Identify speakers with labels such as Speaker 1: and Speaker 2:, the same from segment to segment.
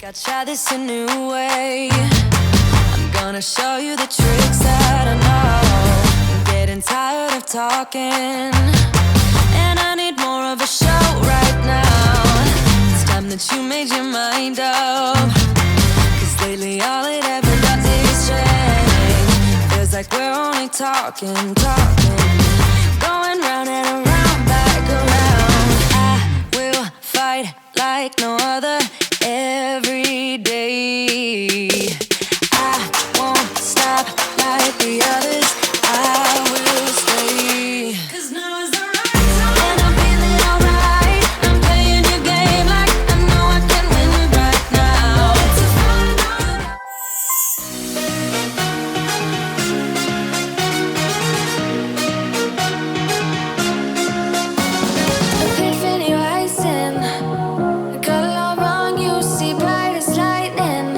Speaker 1: I try this a new way. I'm gonna show you the tricks that I know. I'm getting tired of talking, and I need more of a show right now. It's time that you made your mind up, 'cause lately all it ever does is change. Feels like we're only talking, going round and around, back around. I will fight like no other every day. I won't stop like the others. I will stay. 'Cause now is the right time, and I'm feeling alright. I'm playing your game like I know I can win right now. It's a final. Epiphany rising. Got it all wrong, you see bright as lightning.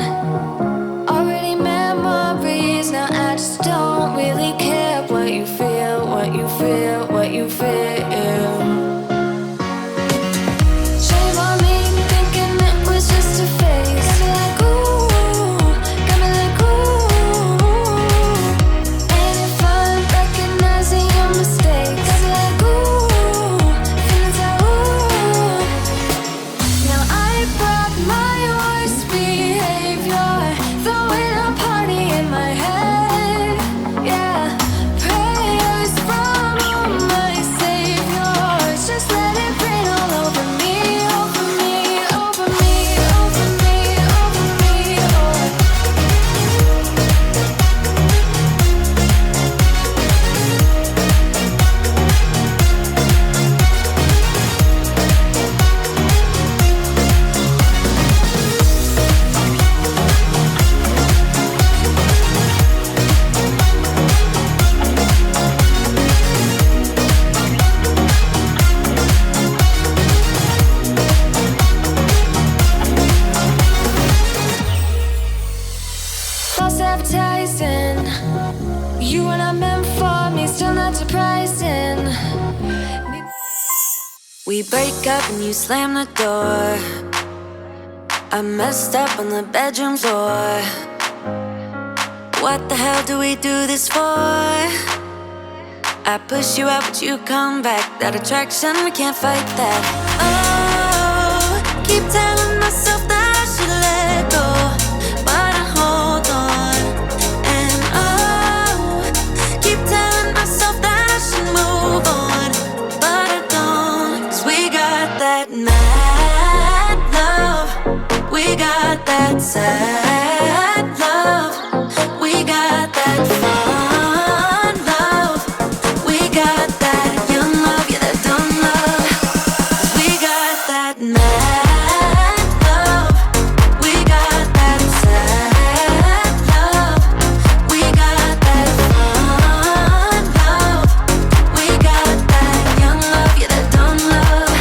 Speaker 1: Already memories, now I just don't really care what you feel, what you feel, what you feel. Shame on me, thinking it was just a phase. Got me like ooh, got me like ooh. Ain't it fun recognizing your mistakes? Got me like ooh, feeling so ooh. Now I brought my worst behavior, throwing a party in my head. Yeah, prayers from my saviors. Just let it rain all over me, over me, over me, over me, over me. False advertising, you were not meant for me, still not surprising. We break up and you slam the door. I messed up on the bedroom floor. What the hell do we do this for? I push you out but you come back. That attraction, we can't fight that. Oh, keep telling myself that I should let go, but I hold on. And oh, keep telling myself that I should move on, but I don't. 'Cause we got that mad love, we got that sad love, we got that fun love, we got that young love, yeah, that dumb love. 'Cause we got that mad love, we got that sad love, we got that fun love, we got that young love, yeah, that dumb love.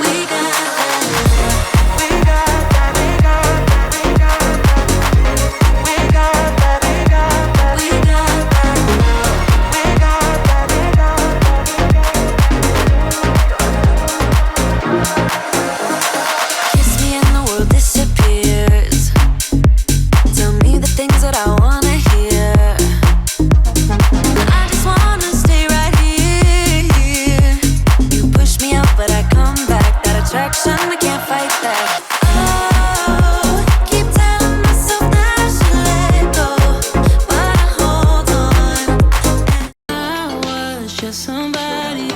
Speaker 1: We got that. We got that. We got that. We got that. We got that. We got that. We got that. We got that. We got that. Kiss me and the world disappears. Tell me the things that I wanna hear. I just wanna stay right here. You push me out, but I come back. That attraction, we can't fight that. Oh, keep telling myself that I should let go, but I hold on. I was just somebody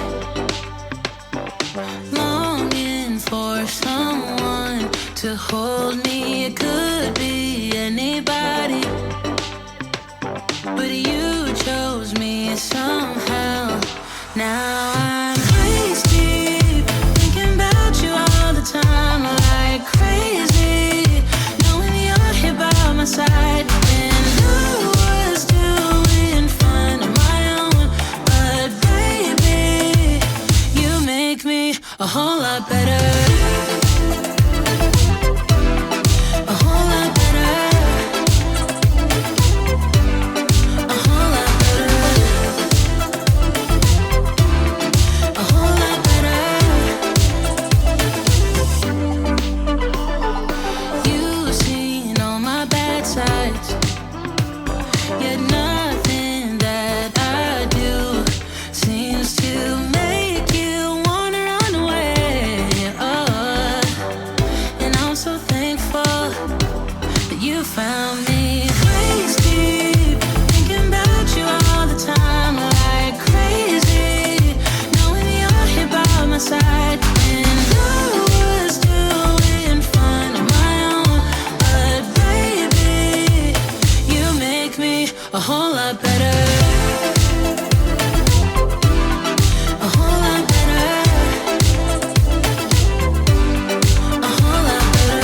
Speaker 1: longing for someone to hold me. It could be anybody, but you chose me somehow. Now I'm crazy, thinking about you all the time, like crazy, knowing you're here by my side. And I was doing fine on my own, but baby, you make me a whole lot better. A whole lot better. A whole lot better. You found me waist deep, thinking about you all the time like crazy, knowing you're here by my side. And I was doing fine on my own, but baby, you make me a whole lot better. A whole lot better. A whole lot better.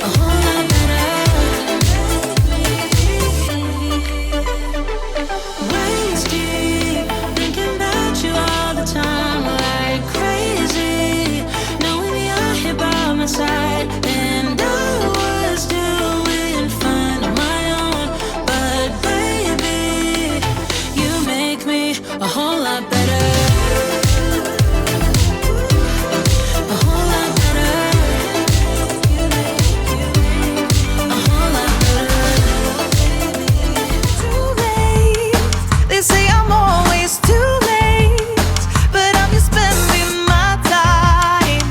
Speaker 1: A whole lot better. Waist deep, thinking about you all the time like crazy, knowing you're here by my side. And I was doing fine on my own, but baby, you make me a whole lot better. A whole lot better. A whole lot better.
Speaker 2: Too late. They say I'm always too late, but I'm just spending my time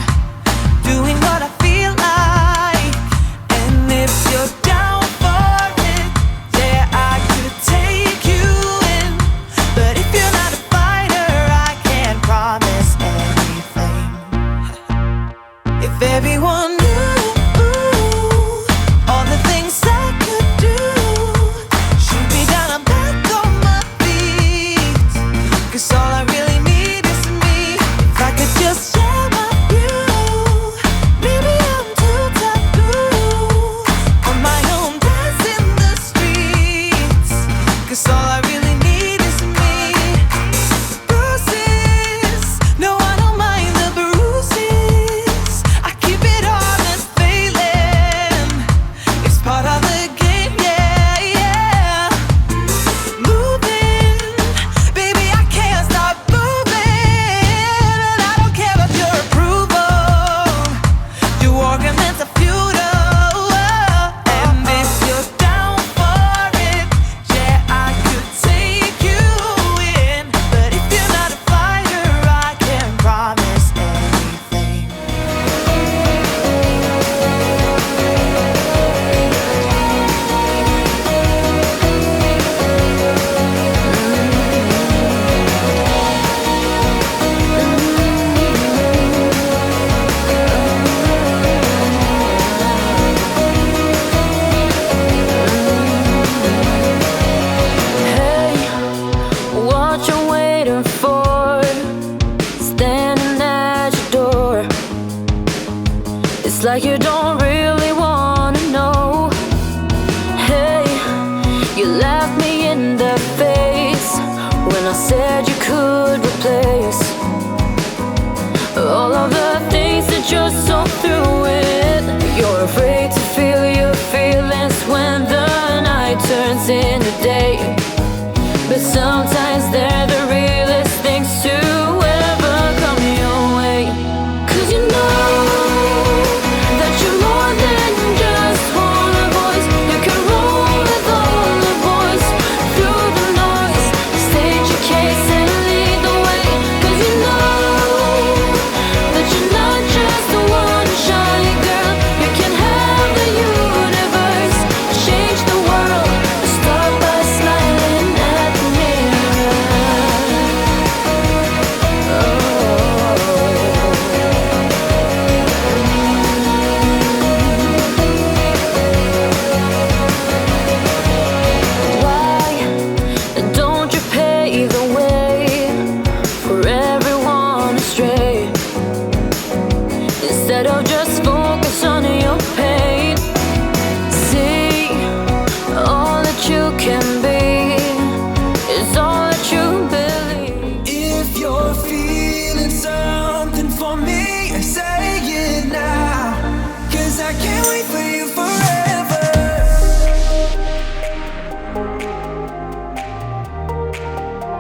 Speaker 2: doing what I feel like. And if you're down for it, yeah, I could take you in. But if you're not a fighter, I can't promise anything. If everyone knew all the things I could do, shoot me down, I'm back on my feet. 'Cause all I really need is me. If I could just share my view, maybe I'm too taboo. On my own, dance in the streets. 'Cause all I really need is me. Bruises, no, I don't mind the bruises. I keep it honest, failing. It's part of the game, yeah, yeah. Moving, baby, I can't stop moving. And I don't care about your approval. Your arguments are futile. And if you're down for it, yeah, I could take you in. But if you're not a fighter, I can't promise anything.
Speaker 1: Hey, what you waiting for? Standing at your door. It's like you don't really wanna know. Hey, you laughed me in the face when I said you could replace all of the things that you're so through with. You're afraid to feel your feelings when the night turns into day. But sometimes they're the realest things to ever come your way. 'Cause you know that you're more than just one voice. You can roll with all the boys through the noise. State your case and lead the way. 'Cause you know that you're not just a one shy girl. You can have the universe, change the world. Start by smiling at the mirror. Why don't you pave the way for everyone astray? Instead of just focus on your pain, see all that you can be is all that you believe.
Speaker 2: If you're feeling something for me, say it now. 'Cause I can't wait for you forever.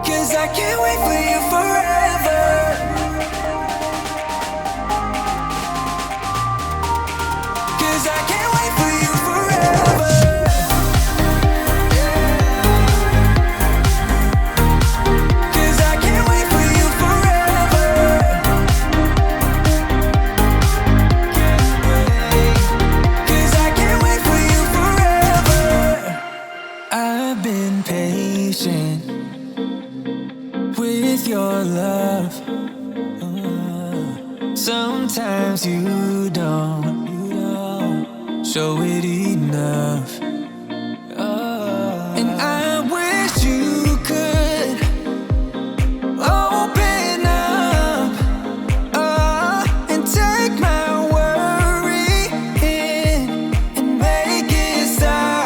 Speaker 2: 'Cause I can't wait for you forever. 'Cause I can't
Speaker 3: you don't show it enough. And I wish you could open up and take my worry in and make it stop.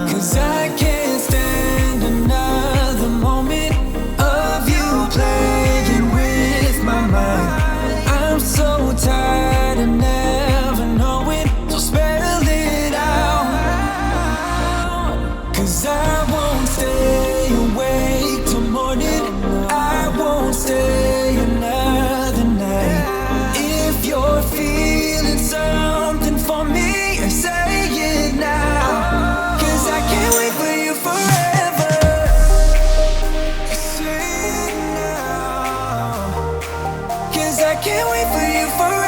Speaker 3: 'Cause I can't stand another moment of you playing with my mind. I'm so tired of never knowing, so spell it out. 'Cause I won't stay awake till morning, I won't stay another night. If you're feeling something for me, say it now. 'Cause I can't wait for you forever. Say it now. 'Cause I can't wait for you forever.